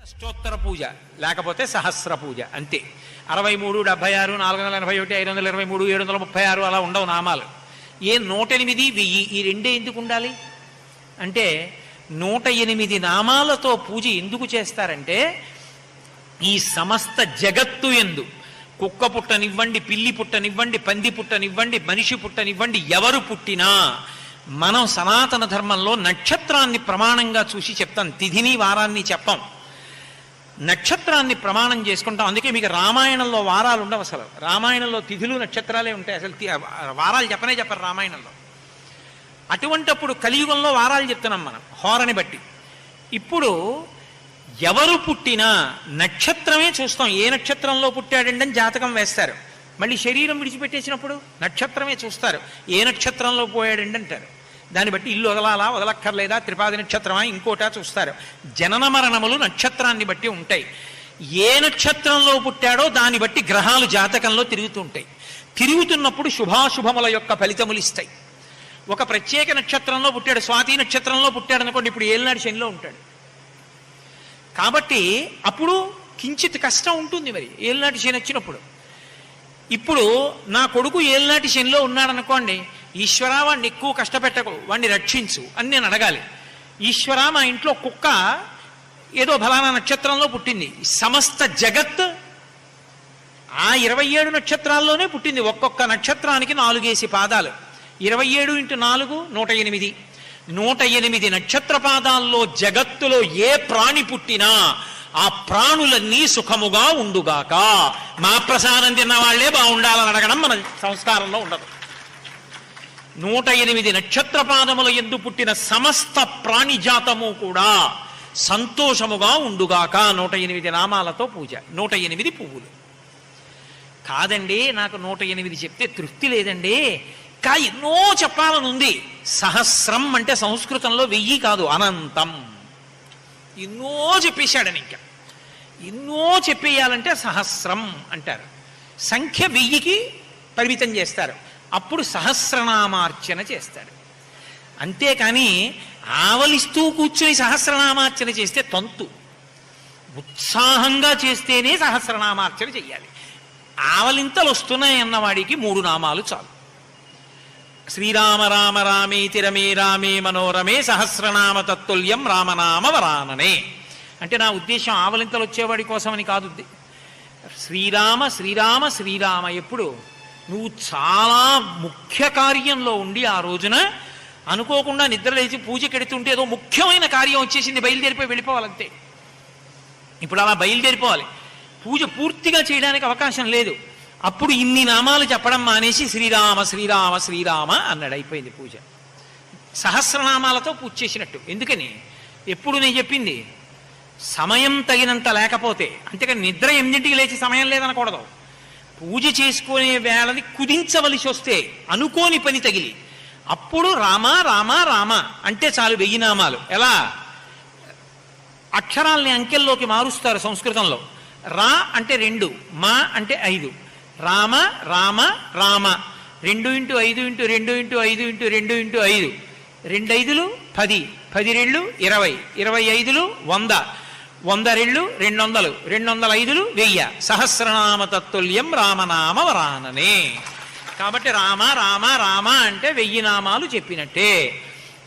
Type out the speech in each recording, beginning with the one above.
అష్టోత్తర పూజ లేకపోతే సహస్ర పూజ అంతే. 63, 76, 481, 523, 736 అలా ఉండవు నామాలు. 108, 1000 ఈ రెండే ఎందుకు ఉండాలి అంటే 108 నామాలతో పూజ ఎందుకు చేస్తారంటే ఈ సమస్త జగత్తు ఎందు కుక్క పుట్టనివ్వండి, పిల్లి పుట్టనివ్వండి, పంది పుట్టనివ్వండి, మనిషి పుట్టనివ్వండి, ఎవరు పుట్టినా మనం సనాతన ధర్మంలో నక్షత్రాన్ని ప్రమాణంగా చూసి చెప్తాం, తిథిని వారాన్ని చెప్పాం. నక్షత్రాన్ని ప్రమాణం చేసుకుంటాం. అందుకే మీకు రామాయణంలో వారాలు ఉండవు, అసలు రామాయణంలో తిథులు నక్షత్రాలే ఉంటాయి, అసలు వారాలు చెప్పరు రామాయణంలో. అటువంటప్పుడు కలియుగంలో వారాలు చెప్తున్నాం మనం హోరని బట్టి. ఇప్పుడు ఎవరు పుట్టినా నక్షత్రమే చూస్తాం, ఏ నక్షత్రంలో పుట్టాడండి అని జాతకం వేస్తారు. మళ్ళీ శరీరం విడిచిపెట్టేసినప్పుడు నక్షత్రమే చూస్తారు, ఏ నక్షత్రంలో పోయాడండి అంటారు. దాన్ని బట్టి ఇల్లు వదలాలా వదలక్కర్లేదా, త్రిపాది నక్షత్రమా ఇంకోటా చూస్తారు. జనన మరణములు నక్షత్రాన్ని బట్టి ఉంటాయి. ఏ నక్షత్రంలో పుట్టాడో దాన్ని బట్టి గ్రహాలు జాతకంలో తిరుగుతుంటాయి. తిరుగుతున్నప్పుడు శుభాశుభముల యొక్క ఫలితములు ఇస్తాయి. ఒక ప్రత్యేక నక్షత్రంలో పుట్టాడు, స్వాతి నక్షత్రంలో పుట్టాడు అనుకోండి, ఇప్పుడు ఏలినాడు శనిలో ఉంటాడు. కాబట్టి అప్పుడు కించిత్ కష్టం ఉంటుంది. మరి ఏలినాటి శని వచ్చినప్పుడు, ఇప్పుడు నా కొడుకు ఏలినాటి శనిలో ఉన్నాడనుకోండి, ఈశ్వరా వాడిని ఎక్కువ కష్టపెట్టకు, వాడిని రక్షించు అని నేను అడగాలి. ఈశ్వరా మా ఇంట్లో కుక్క ఏదో ఫలానా నక్షత్రంలో పుట్టింది, సమస్త జగత్ ఆ 27 నక్షత్రాల్లోనే పుట్టింది. ఒక్కొక్క నక్షత్రానికి 4 పాదాలు, 27 × 4 108. 108 నక్షత్ర పాదాల్లో జగత్తులో ఏ ప్రాణి పుట్టినా ఆ ప్రాణులన్నీ సుఖముగా ఉండుగాక, మా ప్రసాదం తిన్న వాళ్లే బాగుండాలని అడగడం మన సంస్కారంలో ఉండదు. 108 నక్షత్ర పాదముల యందు పుట్టిన సమస్త ప్రాణిజాతము కూడా సంతోషముగా ఉండుగాక. 108 నామాలతో పూజ, 108 పువ్వులు. కాదండి నాకు 108 చెప్తే తృప్తి లేదండి, ఎన్నో చెప్పాలని ఉంది. సహస్రం అంటే సంస్కృతంలో 1000 కాదు, అనంతం. ఎన్నో చెప్పేశాడని, ఇంకా ఎన్నో చెప్పేయాలంటే సహస్రం అంటారు. సంఖ్య 1000కి పరిమితం చేస్తారు, అప్పుడు సహస్రనామార్చన చేస్తాడు. అంతేకాని ఆవలిస్తూ కూర్చుని సహస్రనామార్చన చేస్తే తంతు. ఉత్సాహంగా చేస్తేనే సహస్రనామార్చన చెయ్యాలి. ఆవలింతలు వస్తున్నాయి అన్నవాడికి 3 నామాలు చాలు. శ్రీరామ రామ రామేతి రమే రామే మనోరమే సహస్రనామ తత్తుల్యం రామనామ వరాననే. అంటే నా ఉద్దేశం ఆవలింతలు వచ్చేవాడి కోసమని కాదు. శ్రీరామ శ్రీరామ శ్రీరామ. ఎప్పుడు నువ్వు చాలా ముఖ్య కార్యంలో ఉండి ఆ రోజున అనుకోకుండా నిద్ర లేచి పూజ కెడుతుంటే ఏదో ముఖ్యమైన కార్యం వచ్చేసింది, బయలుదేరిపోయి వెళ్ళిపోవాలంతే. ఇప్పుడు అలా బయలుదేరిపోవాలి, పూజ పూర్తిగా చేయడానికి అవకాశం లేదు. అప్పుడు ఇన్ని నామాలు చెప్పడం మానేసి శ్రీరామ శ్రీరామ శ్రీరామ అన్నాడు, అయిపోయింది పూజ. సహస్రనామాలతో పూజ చేసినట్టు. ఎందుకని ఎప్పుడు నేను చెప్పింది సమయం తగినంత లేకపోతే, అంతేకాని నిద్ర 8ంటికి లేచి సమయం లేదనకూడదు. పూజ చేసుకునే వేళని కుదించవలసి వస్తే అనుకోని పని తగిలి అప్పుడు రామ రామ రామ అంటే చాలు 1000 నామాలు. ఎలా అక్షరాల్ని అంకెల్లోకి మారుస్తారు సంస్కృతంలో. రా అంటే 2, మా అంటే 5. రామ రామ రామ 2 × 5 × 2 × 5 × 2 × 5, 2 5 10, 10 2 20, 25 100, 100 2 200, 205 1000. సహస్రనామ తత్తుల్యం రామనామ వరాననే. కాబట్టి రామ రామ రామ అంటే 1000 నామాలు చెప్పినట్టే.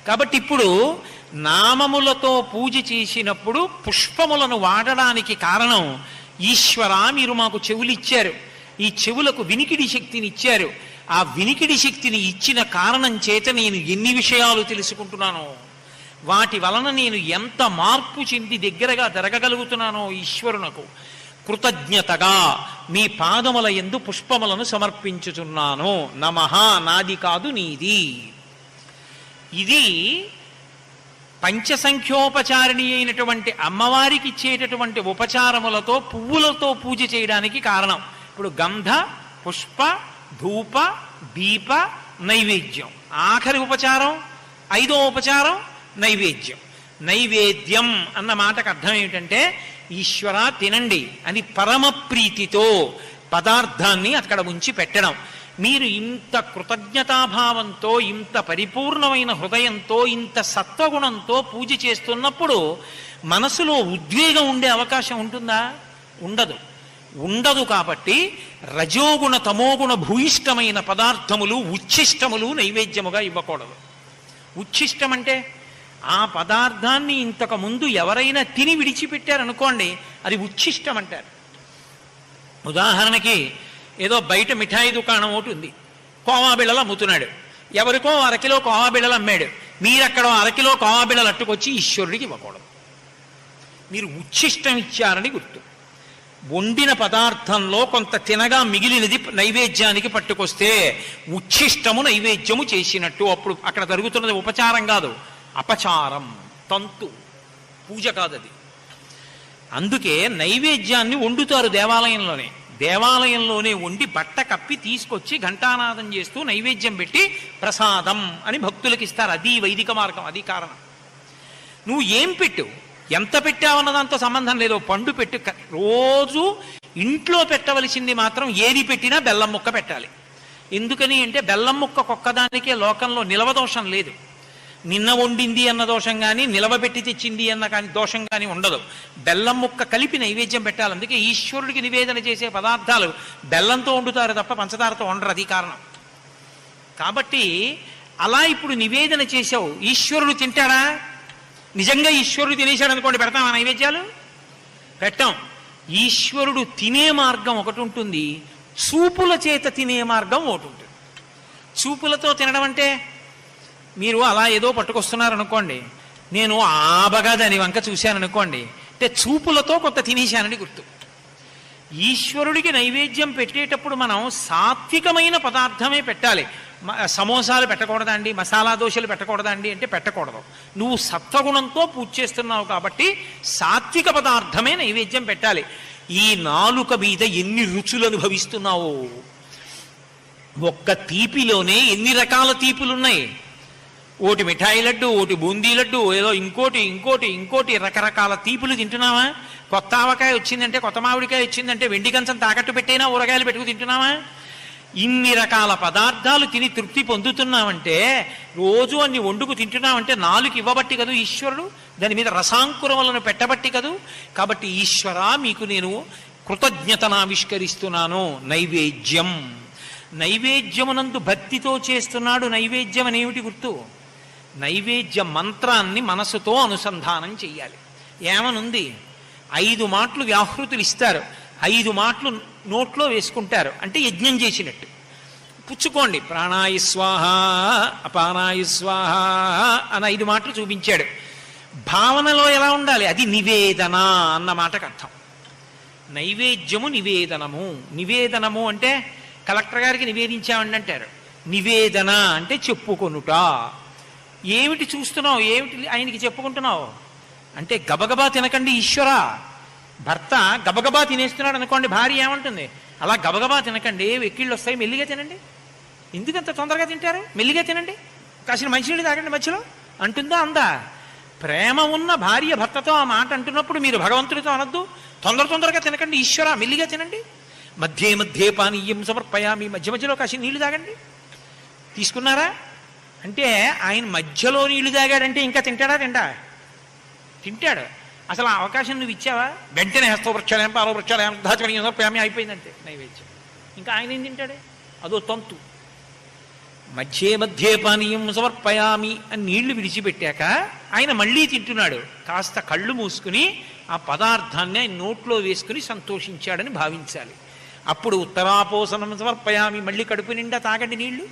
కాబట్టి ఇప్పుడు నామములతో పూజ చేసినప్పుడు పుష్పములను వాడడానికి కారణం, ఈశ్వరా మీరు మాకు చెవులు ఇచ్చారు, ఈ చెవులకు వినికిడి శక్తిని ఇచ్చారు. ఆ వినికిడి శక్తిని ఇచ్చిన కారణం చేత నేను ఎన్ని విషయాలు తెలుసుకుంటున్నానో, వాటి వలన నేను ఎంత మార్పు చెంది దగ్గరగా జరగగలుగుతున్నానో ఈశ్వరునకు కృతజ్ఞతగా మీ పాదముల యందు పుష్పములను సమర్పించుచున్నాను. నమః, నాది కాదు నీది. ఇది పంచసంఖ్యోపచారిణి అయినటువంటి అమ్మవారికి ఇచ్చేటటువంటి ఉపచారములతో పువ్వులతో పూజ చేయడానికి కారణం. ఇప్పుడు గంధ పుష్ప ధూప దీప నైవేద్యం, ఆఖరి ఉపచారం 5వ ఉపచారం నైవేద్యం. నైవేద్యం అన్న మాటకు అర్థం ఏమిటంటే ఈశ్వర తినండి అని పరమ ప్రీతితో పదార్థాన్ని అక్కడ ఉంచి పెట్టడం. మీరు ఇంత కృతజ్ఞతాభావంతో, ఇంత పరిపూర్ణమైన హృదయంతో, ఇంత సత్వగుణంతో పూజ చేస్తున్నప్పుడు మనసులో ఉద్వేగం ఉండే అవకాశం ఉంటుందా? ఉండదు. ఉండదు. కాబట్టి రజోగుణ తమోగుణ భూయిష్టమైన పదార్థములు, ఉచ్ఛిష్టములు నైవేద్యముగా ఇవ్వకూడదు. ఉచ్ఛిష్టం అంటే ఆ పదార్థాన్ని ఇంతకు ముందు ఎవరైనా తిని విడిచిపెట్టారనుకోండి, అది ఉచ్ఛిష్టం అంటారు. ఉదాహరణకి ఏదో బయట మిఠాయి దుకాణం ఒకటి ఉంది, కోవా బిళ్ళలు అమ్ముతున్నాడు. ఎవరికో అరకిలో కోవా బిళ్ళలు అమ్మాడు. మీరక్కడ అరకిలో కోవా బిళ్ళలు అట్టుకొచ్చి ఈశ్వరుడికి ఇవ్వకూడదు. మీరు ఉచ్ఛిష్టం ఇచ్చారని గుర్తు. వండిన పదార్థంలో కొంత తినగా మిగిలినది నైవేద్యానికి పట్టుకొస్తే ఉచ్ఛిష్టము నైవేద్యము చేసినట్టు. అప్పుడు అక్కడ జరుగుతున్నది ఉపచారం కాదు, అపచారం, తంతు, పూజ కాదది. అందుకే నైవేద్యాన్ని వండుతారు దేవాలయంలోనే. దేవాలయంలోనే వండి బట్ట కప్పి తీసుకొచ్చి ఘంటానాదం చేస్తూ నైవేద్యం పెట్టి ప్రసాదం అని భక్తులకు ఇస్తారు. అది వైదిక మార్గం. అది కారణం. నువ్వు ఏం పెట్టు, ఎంత పెట్టావన్న దాంతో సంబంధం లేదు. పండు పెట్టు. రోజు ఇంట్లో పెట్టవలసింది మాత్రం ఏది పెట్టినా బెల్లం ముక్క పెట్టాలి. ఎందుకని అంటే బెల్లం ముక్క ఒక్కదానికే లోకంలో నిలవదోషం లేదు. నిన్న వండింది అన్న దోషం కానీ, నిలవబెట్టి తెచ్చింది అన్న కానీ దోషం కానీ ఉండదు. బెల్లం ముక్క కలిపి నైవేద్యం పెట్టాలి. అందుకే ఈశ్వరుడికి నివేదన చేసే పదార్థాలు బెల్లంతో వండుతారు తప్ప పంచదారతో వండరు. అది కారణం. కాబట్టి అలా ఇప్పుడు నివేదన చేసావు, ఈశ్వరుడు తింటాడా? నిజంగా ఈశ్వరుడు తినేశాడు అనుకోండి, పెడతామా నైవేద్యాలు? పెట్టాం. ఈశ్వరుడు తినే మార్గం ఒకటి ఉంటుంది, చూపుల చేత తినే మార్గం ఒకటి ఉంటుంది. చూపులతో తినడం అంటే మీరు అలా ఏదో పట్టుకొస్తున్నారనుకోండి, నేను ఆబగా దాని వంక చూశాననుకోండి, అంటే చూపులతో కొంత తినేశానని గుర్తు. ఈశ్వరుడికి నైవేద్యం పెట్టేటప్పుడు మనం సాత్వికమైన పదార్థమే పెట్టాలి. సమోసాలు పెట్టకూడదా అండి, మసాలా దోశలు పెట్టకూడదా అండి అంటే పెట్టకూడదు. నువ్వు సత్వగుణంతో పూజ చేస్తున్నావు కాబట్టి సాత్విక పదార్థమే నైవేద్యం పెట్టాలి. ఈ నాలుక మీద ఎన్ని రుచులు అనుభవిస్తున్నావు! ఒక్క తీపిలోనే ఎన్ని రకాల తీపులున్నాయి. ఓటి మిఠాయి లడ్డు, ఓటి బూందీ లడ్డు, ఏదో ఇంకోటి ఇంకోటి ఇంకోటి రకరకాల తీపులు తింటున్నావా? కొత్త ఆవకాయ వచ్చిందంటే, కొత్త మామిడికాయ వచ్చిందంటే వెండి కంచం తాకట్టు పెట్టైనా ఊరగాయలు పెట్టుకు తింటున్నావా? ఇన్ని రకాల పదార్థాలు తిని తృప్తి పొందుతున్నావంటే, రోజు అన్ని వండుకు తింటున్నావంటే నాలుగు ఇవ్వబట్టి కదూ ఈశ్వరుడు, దాని మీద రసాంకురములను పెట్టబట్టి కదూ. కాబట్టి ఈశ్వర, మీకు నేను కృతజ్ఞతను ఆవిష్కరిస్తున్నాను. నైవేద్యం, నైవేద్యమునందు భక్తితో చేస్తున్నాడు. నైవేద్యం అనేమిటి గుర్తు? నైవేద్య మంత్రాన్ని మనసుతో అనుసంధానం చెయ్యాలి. ఏమనుంది? 5 మాటలు వ్యాహృతులు ఇస్తారు, 5 మాటలు నోట్లో వేసుకుంటారు, అంటే యజ్ఞం చేసినట్టు. పుచ్చుకోండి, ప్రాణాయ స్వాహ, అపానాయ స్వాహ అని 5 మాటలు చూపించాడు. భావనలో ఎలా ఉండాలి? అది నివేదన అన్న మాటకు అర్థం. నైవేద్యము నివేదనము. నివేదనము అంటే కలెక్టర్ గారికి నివేదించామండి అంటారు. నివేదన అంటే చెప్పుకొనుట. ఏమిటి చూస్తున్నావు, ఏమిటి ఆయనకి చెప్పుకుంటున్నావు అంటే, గబగబా తినకండి ఈశ్వరా. భర్త గబగబా తినేస్తున్నాడు అనుకోండి, భార్య ఏమంటుంది? అలా గబగబా తినకండి, వెక్కిళ్ళు వస్తాయి, మెల్లిగా తినండి. ఎందుకంత తొందరగా తింటారు? మెల్లిగా తినండి, కాసిన మంచినీళ్ళు తాగండి మధ్యలో అంటుందా? అందా? ప్రేమ ఉన్న భార్య భర్తతో ఆ మాట అంటున్నప్పుడు మీరు భగవంతుడితో అనొద్దు, తొందరగా తినకండి ఈశ్వర, మెల్లిగా తినండి. మధ్యే మధ్యే పానీయం సమర్పయామి, మధ్య మధ్యలో కాసిన నీళ్లు తాగండి. తీసుకున్నారా అంటే, ఆయన మధ్యలో నీళ్లు తాగాడంటే ఇంకా తింటాడా? తింటాడు. అసలు ఆ అవకాశం నువ్వు ఇచ్చావా? వెంటనే హస్త వృక్షాలయం, పాల వృక్షాలయం, దాచమణి ప్రేమ అయిపోయిందంటే నైవేద్యం. ఇంకా ఆయన ఏం తింటాడే? అదో తంతు. మధ్యే మధ్యే పానీయం సమర్పయామి అని నీళ్లు విడిచిపెట్టాక ఆయన మళ్ళీ తింటున్నాడు. కాస్త కళ్ళు మూసుకుని ఆ పదార్థాన్ని ఆయన నోట్లో వేసుకుని సంతోషించాడని భావించాలి. అప్పుడు ఉత్తరాపోసనం సమర్పయామి, మళ్ళీ కడుపు నిండా తాగండి నీళ్లు.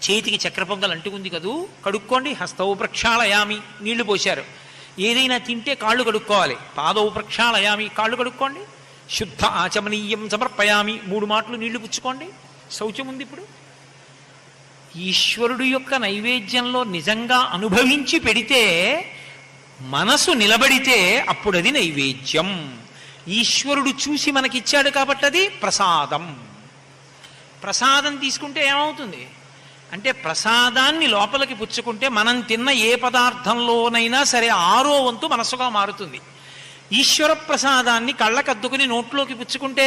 చేతికి చక్ర పొంగల్ అంటుకుంది కదూ, కడుక్కోండి. హస్తౌ ప్రక్షాళయామి, నీళ్లు పోశారు. ఏదైనా తింటే కాళ్ళు కడుక్కోవాలి. పాదౌ ప్రక్షాళయామి, కాళ్ళు కడుక్కోండి. శుద్ధ ఆచమనీయం సమర్పయామి, 3 మాటలు నీళ్లు పుచ్చుకోండి. శౌచం ఉంది. ఇప్పుడు ఈశ్వరుడు యొక్క నైవేద్యంలో నిజంగా అనుభవించి పెడితే, మనసు నిలబడితే అప్పుడు అది నైవేద్యం. ఈశ్వరుడు చూసి మనకిచ్చాడు కాబట్టి అది ప్రసాదం. ప్రసాదం తీసుకుంటే ఏమవుతుంది అంటే, ప్రసాదాన్ని లోపలికి పుచ్చుకుంటే మనం తిన్న ఏ పదార్థంలోనైనా సరే 6వ వంతు మనసుగా మారుతుంది. ఈశ్వర ప్రసాదాన్ని కళ్ళకద్దుకుని నోట్లోకి పుచ్చుకుంటే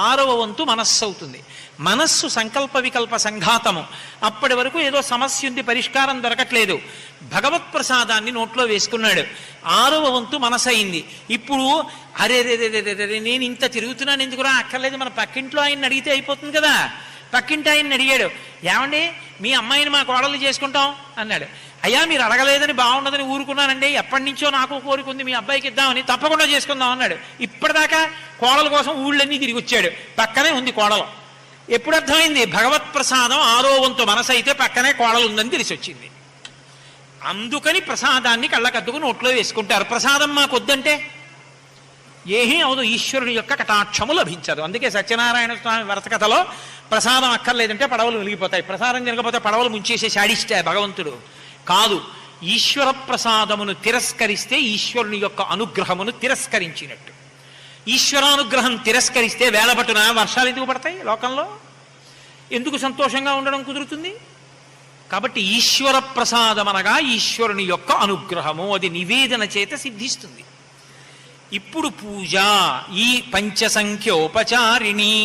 6వ వంతు మనస్సు అవుతుంది. మనస్సు సంకల్ప వికల్ప సంఘాతము. అప్పటి వరకు ఏదో సమస్య ఉంది, పరిష్కారం దొరకట్లేదు. భగవత్ ప్రసాదాన్ని నోట్లో వేసుకున్నాడు, 6వ వంతు మనసు అయింది. ఇప్పుడు అరే నేను ఇంత తిరుగుతున్నాను ఎందుకురా, అక్కర్లేదు మన పక్కింట్లో ఆయన్ని అడిగితే అయిపోతుంది కదా. పక్కింటి ఆయన్ని అడిగాడు, ఏమండి మీ అమ్మాయిని మా కోడలు చేసుకుంటాం అన్నాడు. అయ్యా మీరు అడగలేదని బాగుండదని ఊరుకున్నానండి, ఎప్పటి నుంచో నాకు కోరుకుంది మీ అబ్బాయికి ఇద్దామని, తప్పకుండా చేసుకుందాం అన్నాడు. ఇప్పటిదాకా కోడల కోసం ఊళ్ళన్నీ తిరిగి వచ్చాడు, పక్కనే ఉంది కోడలు. ఎప్పుడు అర్థమైంది? భగవత్ ప్రసాదం 6వ వంతు మనసు అయితే పక్కనే కోడలు ఉందని తెలిసి వచ్చింది. అందుకని ప్రసాదాన్ని కళ్ళకద్దుకు నోట్లో వేసుకుంటారు. ప్రసాదం మాకు వద్దంటే ఏమీ అవదు, ఈశ్వరుని యొక్క కటాక్షము లభించదు. అందుకే సత్యనారాయణ స్వామి వరస కథలో ప్రసాదం అక్కర్లేదంటే పడవలు వెలిగిపోతాయి, ప్రసాదం జరగకపోతే పడవలు ముంచేసే శాడిస్తే భగవంతుడు కాదు. ఈశ్వర ప్రసాదమును తిరస్కరిస్తే ఈశ్వరుని యొక్క అనుగ్రహమును తిరస్కరించినట్టు. ఈశ్వరానుగ్రహం తిరస్కరిస్తే వేళపట్టున వర్షాలు ఎందుకు పడతాయి లోకంలో? ఎందుకు సంతోషంగా ఉండడం కుదురుతుంది? కాబట్టి ఈశ్వర ప్రసాదం అనగా ఈశ్వరుని యొక్క అనుగ్రహము, అది నివేదన చేత సిద్ధిస్తుంది. ఇప్పుడు పూజ, ఈ పంచసంఖ్యోపచారిణి,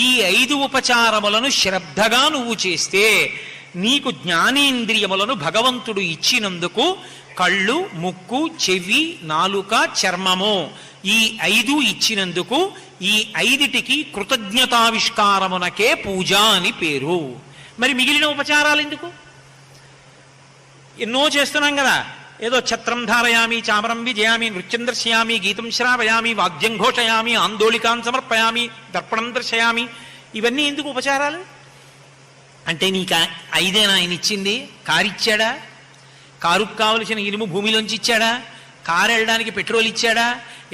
ఈ 5 ఉపచారములను శ్రద్ధగా నువ్వు చేస్తే నీకు జ్ఞానేంద్రియములను భగవంతుడు ఇచ్చినందుకు కళ్ళు, ముక్కు, చెవి, నాలుక, చర్మము, ఈ 5 ఇచ్చినందుకు ఈ 5టికి కృతజ్ఞతావిష్కారమునకే పూజ అని పేరు. మరి మిగిలిన ఉపచారాలు ఎందుకు? ఎన్నో చేస్తున్నాం కదా. ఏదో ఛత్రం ధారయామి, చామరం విజయామి, నృత్యం దర్శయామి, గీతం శ్రావయామి, వాద్యం ఘోషయామి, ఆందోళికాన్ సమర్పయామి, దర్పణం దర్శయామి. ఇవన్నీ ఎందుకు ఉపచారాలు? అంటే నీకు 5 ఆయన ఇచ్చింది? కారు ఇచ్చాడా? కారుకు కావలసిన ఇనుము భూమిలోంచి ఇచ్చాడా? కారు వెళ్ళడానికి పెట్రోల్ ఇచ్చాడా?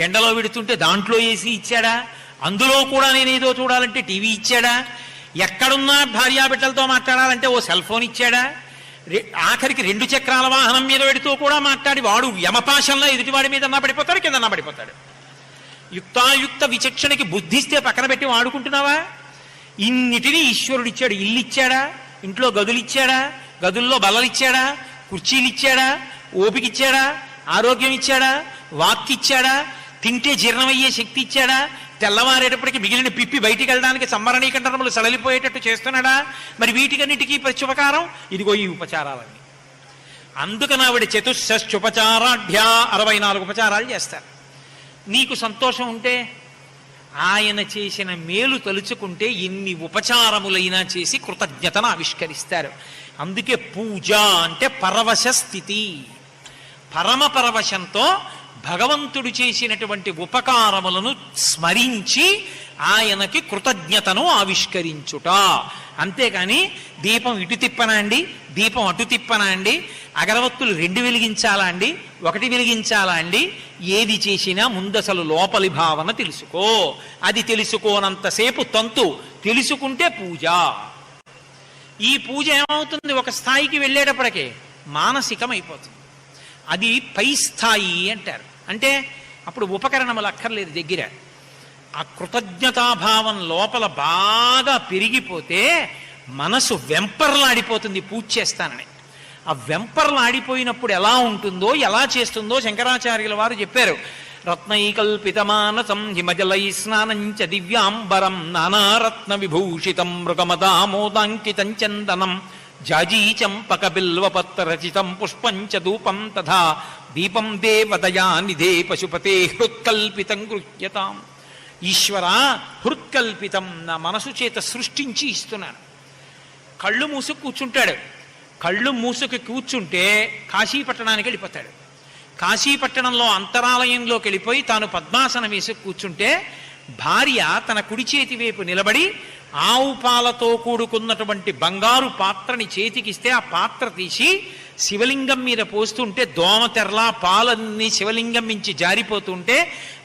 ఎండలో పెడుతుంటే దాంట్లో ఏసీ ఇచ్చాడా? అందులో కూడా నేనేదో చూడాలంటే టీవీ ఇచ్చాడా? ఎక్కడున్నా భార్యాబిడ్డలతో మాట్లాడాలంటే ఓ సెల్ ఫోన్ ఇచ్చాడా? ఆఖరికి 2 చక్రాల వాహనం మీద పెడుతూ కూడా మాట్లాడి వాడు యమపాశంలో ఎదుటివాడి మీద పడిపోతాడు, కింద పడిపోతాడు. యుక్తాయుక్త విచక్షణకి బుద్ధిస్తే పక్కన పెట్టి వాడుకుంటున్నావా? ఇన్నిటినీ ఈశ్వరుడు ఇచ్చాడు. ఇల్లు ఇచ్చాడా? ఇంట్లో గదులు ఇచ్చాడా? గదుల్లో బల్లలు ఇచ్చాడా? కుర్చీలు ఇచ్చాడా? ఓపిక ఇచ్చాడా? ఆరోగ్యం ఇచ్చాడా? వాక్ ఇచ్చాడా? తింటే జీర్ణమయ్యే శక్తి ఇచ్చాడా? తెల్లవారేటప్పటికి మిగిలిన పిప్పి బయటికి వెళ్ళడానికి సంవరణీకంఠనములు సడలిపోయేటట్టు చేస్తున్నాడా? మరి వీటికన్నిటికీ ప్రత్యుపకారం ఇదిగో ఈ ఉపచారాలన్నీ. అందుకని ఆవిడ చతుశ్చోపచారాఢ్య 64 ఉపచారాలు చేస్తారు. నీకు సంతోషం ఉంటే ఆయన చేసిన మేలు తలుచుకుంటే ఎన్ని ఉపచారములైనా చేసి కృతజ్ఞతను ఆవిష్కరిస్తారు. అందుకే పూజ అంటే పరవశ స్థితి. పరమ పరవశంతో భగవంతుడు చేసినటువంటి ఉపకారములను స్మరించి ఆయనకి కృతజ్ఞతను ఆవిష్కరించుట. అంతేకాని దీపం ఇటు తిప్పనా అండి, దీపం అటు తిప్పనా అండి, అగరవత్తులు 2 వెలిగించాలా అండి, 1 వెలిగించాలా అండి, ఏది చేసినా ముందసలు లోపలి భావన తెలుసుకో. అది తెలుసుకోనంతసేపు తంతు, తెలుసుకుంటే పూజ. ఈ పూజ ఏమవుతుంది? ఒక స్థాయికి వెళ్ళేటప్పటికే మానసికమైపోతుంది. అది పై స్థాయి అంటారు. అంటే అప్పుడు ఉపకరణములు అక్కర్లేదు దగ్గర. ఆ కృతజ్ఞతాభావం లోపల బాగా పెరిగిపోతే మనసు వెంపర్లాడిపోతుంది పూజ చేస్తానని. ఆ వెంపర్లాడిపోయినప్పుడు ఎలా ఉంటుందో, ఎలా చేస్తుందో శంకరాచార్యుల వారు చెప్పారు. రత్నైకల్పితమానసం హిమజలై స్నానంచ దివ్యాంబరం నానారత్న విభూషితం మృగమదామోదాంకితం చందనం జాజీచంపక బిల్వపత్రరచితం పుష్పంచ ధూపం తథా దీపం దేవదయానిధే పశుపతే హృత్కల్పితం గృహ్యతాం. ఈశ్వర, హృత్కల్పితం, నా మనసు చేత సృష్టించి ఇస్తున్నాను. కళ్ళు మూసుకు కూర్చుంటాడు. కళ్ళు మూసుకు కూర్చుంటే కాశీపట్టణానికి వెళ్ళిపోతాడు. కాశీపట్టణంలో అంతరాలయంలోకి వెళ్ళిపోయి తాను పద్మాసనం వేసి కూర్చుంటే భార్య తన కుడి చేతి వైపు నిలబడి ఆవు పాలతో కూడుకున్నటువంటి బంగారు పాత్రని చేతికిస్తే ఆ పాత్ర తీసి శివలింగం మీద పోస్తుంటే దోమతెరలా పాలన్నీ శివలింగం మించి జారిపోతుంటే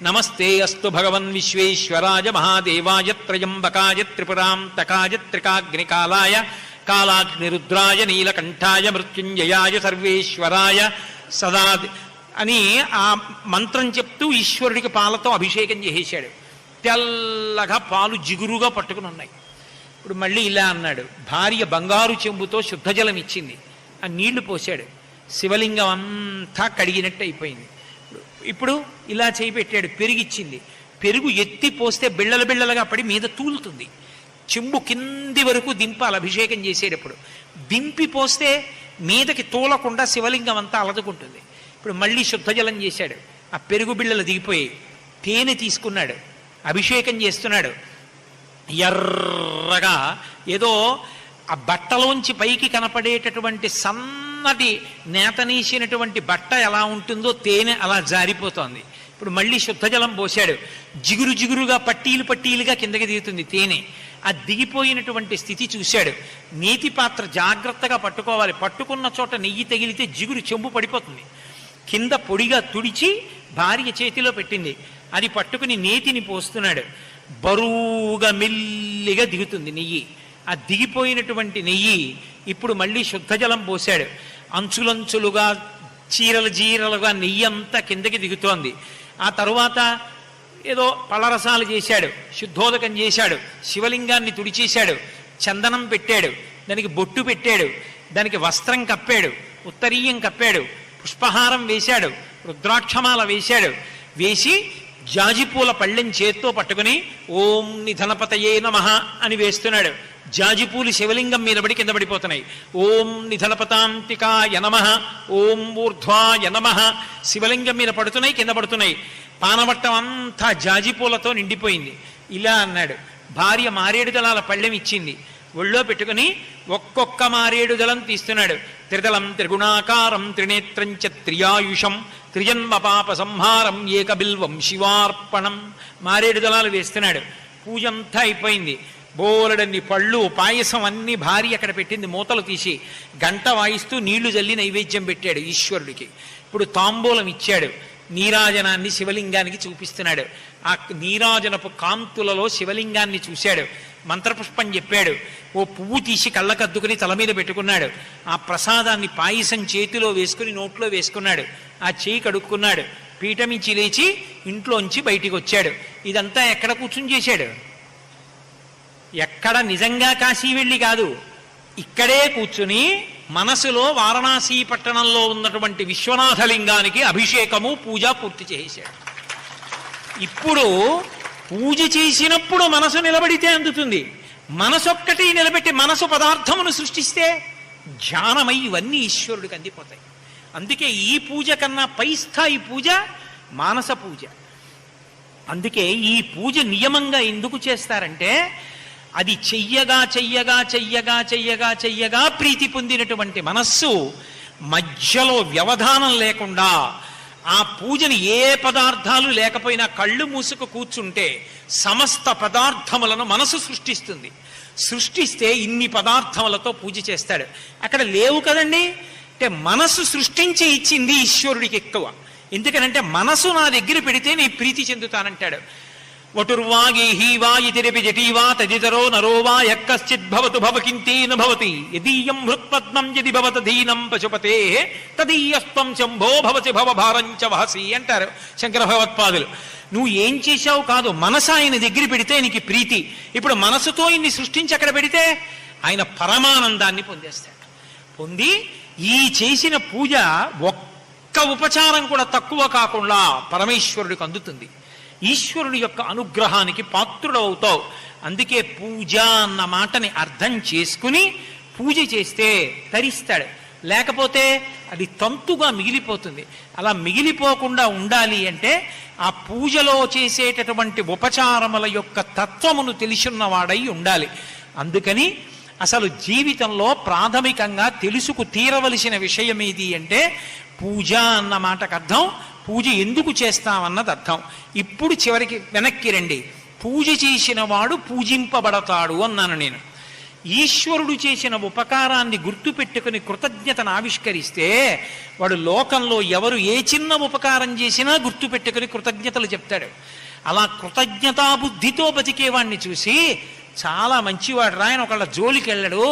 నమస్తే అస్తు భగవన్ విశ్వేశ్వరాయ మహాదేవాయ త్రయంబకాయ త్రిపురాంతకాయ త్రికాగ్నికాలాయ కాలాగ్నిరుద్రాయ నీలకంఠాయ మృత్యుంజయాయ సర్వేశ్వరాయ సదా అని ఆ మంత్రం చెప్తూ ఈశ్వరుడికి పాలతో అభిషేకం చేసేశాడు. తెల్లగా పాలు జిగురుగా పట్టుకుని ఉన్నాయి. ఇప్పుడు మళ్ళీ ఇలా అన్నాడు. భార్య బంగారు చెంబుతో శుద్ధజలం ఇచ్చింది. ఆ నీళ్లు పోశాడు. శివలింగం అంతా కడిగినట్టు అయిపోయింది. ఇప్పుడు ఇలా చేయి పెట్టాడు, పెరిగిచ్చింది. పెరుగు ఎత్తి పోస్తే బిళ్ళలు బిళ్ళలుగా పడి మీద తూలుతుంది. చెంబు కింది వరకు దింపాలి అభిషేకం చేసేటప్పుడు. దింపి పోస్తే మీదకి తూలకుండా శివలింగం అంతా అలదుకుంటుంది. ఇప్పుడు మళ్ళీ శుద్ధ జలం చేశాడు, ఆ పెరుగు బిళ్ళలు దిగిపోయి తేనె తీసుకున్నాడు, అభిషేకం చేస్తున్నాడు. ఎర్రగా ఏదో ఆ బట్టలోంచి పైకి కనపడేటటువంటి సన్నటి నేతనీసినటువంటి బట్ట ఎలా ఉంటుందో తేనె అలా జారిపోతోంది. ఇప్పుడు మళ్ళీ శుద్ధ జలం పోశాడు, జిగురు జిగురుగా పట్టీలు పట్టీలుగా కిందకి దిగుతుంది తేనె. ఆ దిగిపోయినటువంటి స్థితి చూశాడు. నేతి పాత్ర జాగ్రత్తగా పట్టుకోవాలి, పట్టుకున్న చోట నెయ్యి తగిలితే జిగురు చెంబు పడిపోతుంది. కింద పొడిగా తుడిచి భార్య చేతిలో పెట్టింది, అది పట్టుకుని నేతిని పోస్తున్నాడు. బరువుగా మెల్లిగా దిగుతుంది నెయ్యి. ఆ దిగిపోయినటువంటి నెయ్యి ఇప్పుడు మళ్ళీ శుద్ధ జలం పోశాడు. అంచులంచులుగా చీరలు జీరలుగా నెయ్యి అంతా కిందకి దిగుతోంది. ఆ తరువాత ఏదో పళ్ళరసాలు చేశాడు, శుద్ధోదకం చేశాడు, శివలింగాన్ని తుడిచేశాడు, చందనం పెట్టాడు, దానికి బొట్టు పెట్టాడు, దానికి వస్త్రం కప్పాడు, ఉత్తరీయం కప్పాడు, పుష్పహారం వేశాడు, రుద్రాక్షమాల వేశాడు. వేసి జాజిపూల పళ్ళెం చేత్తో పట్టుకుని ఓం నిధనపతయే నమః అని వేస్తున్నాడు. జాజిపూలు శివలింగం మీద పడి కింద పడిపోతున్నాయి. ఓం నిధనపతాంతికాయ నమః, ఓం ఊర్ధ్వాయ నమః. శివలింగం మీద పడుతున్నాయి, కింద పడుతున్నాయి. పానవట్టం అంతా జాజిపూలతో నిండిపోయింది. ఇలా అన్నాడు. భార్య మారేడు దళాల పళ్ళెం ఇచ్చింది, ఒళ్ళో పెట్టుకుని ఒక్కొక్క మారేడు దళం తీస్తున్నాడు. త్రిదళం త్రిగుణాకారం త్రినేత్రం చ త్రియాయుషం త్రిజన్మ పాప సంహారం ఏకబిల్వం శివార్పణం. మారేడు దళాలు వేస్తున్నాడు. పూజ అంతా అయిపోయింది. బోలెడన్ని పళ్ళు పాయసం అన్ని భార్య అక్కడ పెట్టింది. మూతలు తీసి గంట వాయిస్తూ నీళ్లు జల్లి నైవేద్యం పెట్టాడు ఈశ్వరుడికి. ఇప్పుడు తాంబూలం ఇచ్చాడు. నీరాజనాన్ని శివలింగానికి చూపిస్తున్నాడు. ఆ నీరాజనపు కాంతులలో శివలింగాన్ని చూశాడు. మంత్రపుష్పం చెప్పాడు. ఓ పువ్వు తీసి కళ్ళకద్దుకుని తల మీద పెట్టుకున్నాడు. ఆ ప్రసాదాన్ని పాయసం చేతిలో వేసుకుని నోట్లో వేసుకున్నాడు. ఆ చేయి కడుక్కున్నాడు. పీఠమించి లేచి ఇంట్లోంచి బయటికి వచ్చాడు. ఇదంతా ఎక్కడ కూర్చుని చేశాడు? ఎక్కడ నిజంగా కాశీ వెళ్ళి కాదు, ఇక్కడే కూర్చుని మనసులో వారణాసి పట్టణంలో ఉన్నటువంటి విశ్వనాథలింగానికి అభిషేకము పూజ పూర్తి చేశాడు. ఇప్పుడు పూజ చేసినప్పుడు మనసు నిలబడితే అందుతుంది. మనసొక్కటి నిలబెట్టి మనసు పదార్థమును సృష్టిస్తే ధ్యానమై ఇవన్నీ ఈశ్వరుడికి అందిపోతాయి. అందుకే ఈ పూజ కన్నా పై స్థాయి పూజ మానస పూజ. అందుకే ఈ పూజ నియమంగా ఎందుకు చేస్తారంటే అది చెయ్యగా చెయ్యగా చెయ్యగా చెయ్యగా చెయ్యగా ప్రీతి పొందినటువంటి మనస్సు మధ్యలో వ్యవధానం లేకుండా ఆ పూజని ఏ పదార్థాలు లేకపోయినా కళ్ళు మూసుకు కూర్చుంటే సమస్త పదార్థములను మనసు సృష్టిస్తుంది. సృష్టిస్తే ఇన్ని పదార్థములతో పూజ చేస్తాడు. అక్కడ లేవు కదండి. అంటే మనసు సృష్టించి ఇచ్చింది ఈశ్వరుడికి ఎక్కువ. ఎందుకనంటే మనసు నా దగ్గర పెడితే నీ ప్రీతి చెందుతానంటాడు. వటుర్వాగేహీ వా ఇతిరపి జటీవా తదితరో నరో వా యక్కశ్చిద్భవతు భవకింతేన భవతి యదీయం హృత్పద్మం యది భవత దీనం పశుపతే తదీయస్త్వం శంభో భవతి భవభారంచ వహసి అంటారు శంకర భగవత్పాదులు. నువ్వు ఏం చేశావు కాదు, మనసు ఆయన దగ్గర పెడితే నీకు ప్రీతి. ఇప్పుడు మనసుతో ఇన్ని సృష్టించి అక్కడ పెడితే ఆయన పరమానందాన్ని పొందేస్తాడు. పొంది ఈ చేసిన పూజ ఒక్క ఉపచారం కూడా తక్కువ కాకుండా పరమేశ్వరుడికి అందుతుంది. ఈశ్వరుడి యొక్క అనుగ్రహానికి పాత్రుడవుతావు. అందుకే పూజ అన్న మాటని అర్థం చేసుకుని పూజ చేస్తే తరిస్తాడు. లేకపోతే అది తంతుగా మిగిలిపోతుంది. అలా మిగిలిపోకుండా ఉండాలి అంటే ఆ పూజలో చేసేటటువంటి ఉపచారముల యొక్క తత్వమును తెలిసిన్నవాడై ఉండాలి. అందుకని అసలు జీవితంలో ప్రాథమికంగా తెలుసుకు తీరవలసిన విషయం ఏది అంటే పూజ అన్న మాటకు అర్థం పూజ ఎందుకు చేస్తామన్నది అర్థం. ఇప్పుడు చివరికి వెనక్కి రండి. పూజ చేసిన వాడు పూజింపబడతాడు అన్నాను నేను. ఈశ్వరుడు చేసిన ఉపకారాన్ని గుర్తుపెట్టుకుని కృతజ్ఞతను ఆవిష్కరిస్తే వాడు లోకంలో ఎవరు ఏ చిన్న ఉపకారం చేసినా గుర్తుపెట్టుకుని కృతజ్ఞతలు చెప్తాడు. అలా కృతజ్ఞతాబుద్ధితో బతికేవాణ్ణి చూసి చాలా మంచివాడు రా, ఆయన ఒకళ్ళ జోలికి వెళ్ళడు,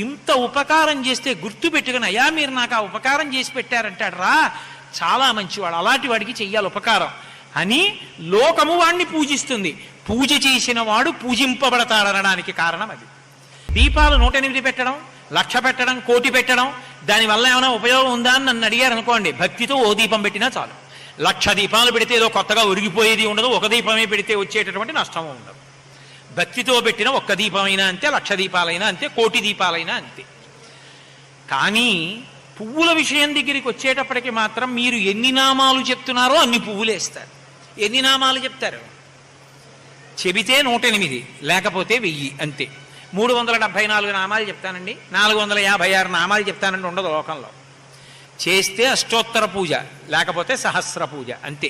ఇంత ఉపకారం చేస్తే గుర్తుపెట్టుకుని అయ్యా మీరు నాకు ఆ ఉపకారం చేసి పెట్టారంటాడు రా, చాలా మంచివాడు, అలాంటి వాడికి చెయ్యాలి ఉపకారం అని లోకము వాణ్ణి పూజిస్తుంది. పూజ చేసిన వాడు పూజింపబడతాడనడానికి కారణం అది. దీపాలు 108 పెట్టడం, 1,00,000 పెట్టడం, 1,00,00,000 పెట్టడం దానివల్ల ఏమైనా ఉపయోగం ఉందా అని నన్ను అడిగారు అనుకోండి, భక్తితో ఓ దీపం పెట్టినా చాలు. 1,00,000 దీపాలు పెడితే ఏదో కొత్తగా ఉరిగిపోయేది ఉండదు, ఒక దీపమే పెడితే వచ్చేటటువంటి నష్టం ఉండదు. భక్తితో పెట్టిన ఒక్క దీపమైనా అంతే, 1,00,000 దీపాలైనా అంతే, 1,00,000 దీపాలైనా అంతే. కానీ పువ్వుల విషయం దగ్గరికి వచ్చేటప్పటికి మాత్రం మీరు ఎన్ని నామాలు చెప్తున్నారో అన్ని పువ్వులు వేస్తారు. ఎన్ని నామాలు చెప్తారు? చెబితే 108, లేకపోతే 1000 అంతే. 374 నామాలు చెప్తానండి, 456 నామాలు చెప్తానండి ఉండదు లోకంలో. చేస్తే అష్టోత్తర పూజ, లేకపోతే సహస్ర పూజ అంతే.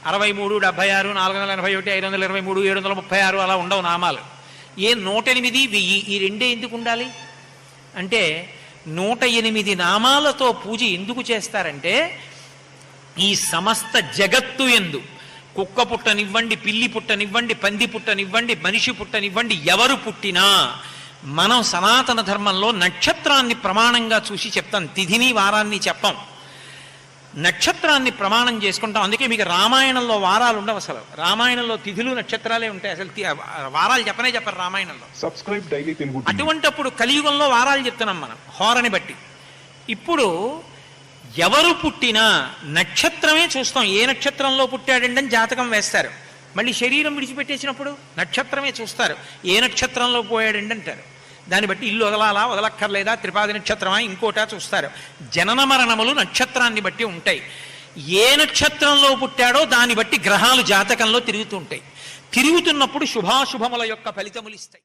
63, 76, 481, 523, 736 అలా ఉండవు నామాలు. 108, 1000 ఈ రెండే ఎందుకు ఉండాలి అంటే 108 నామాలతో పూజ ఎందుకు చేస్తారంటే ఈ సమస్త జగత్తు ఎందు కుక్క పుట్టనివ్వండి, పిల్లి పుట్టనివ్వండి, పంది పుట్టనివ్వండి, మనిషి పుట్టనివ్వండి, ఎవరు పుట్టినా మనం సనాతన ధర్మంలో నక్షత్రాన్ని ప్రమాణంగా చూసి చెప్తాం, తిథిని వారాన్ని చెప్పం, నక్షత్రాన్ని ప్రమాణం చేసుకుంటాం. అందుకే మీకు రామాయణంలో వారాలు ఉండవు, అసలు రామాయణంలో తిథులు నక్షత్రాలే ఉంటాయి, అసలు వారాలు చెప్పరు రామాయణంలో. అటువంటిప్పుడు కలియుగంలో వారాలు చెప్తున్నాం మనం హోరని బట్టి. ఇప్పుడు ఎవరు పుట్టినా నక్షత్రమే చూస్తాం, ఏ నక్షత్రంలో పుట్టాడండి అని జాతకం వేస్తారు. మళ్ళీ శరీరం విడిచిపెట్టేసినప్పుడు నక్షత్రమే చూస్తారు, ఏ నక్షత్రంలో పోయాడండి అంటారు. దాన్ని బట్టి ఇల్లు వదలాలా వదలక్కర్లేదా, త్రిపాది నక్షత్రమా ఇంకోటా చూస్తారు. జనన మరణములు నక్షత్రాన్ని బట్టి ఉంటాయి. ఏ నక్షత్రంలో పుట్టాడో దాన్ని బట్టి గ్రహాలు జాతకంలో తిరుగుతుంటాయి. తిరుగుతున్నప్పుడు శుభాశుభముల యొక్క ఫలితములు ఇస్తాయి.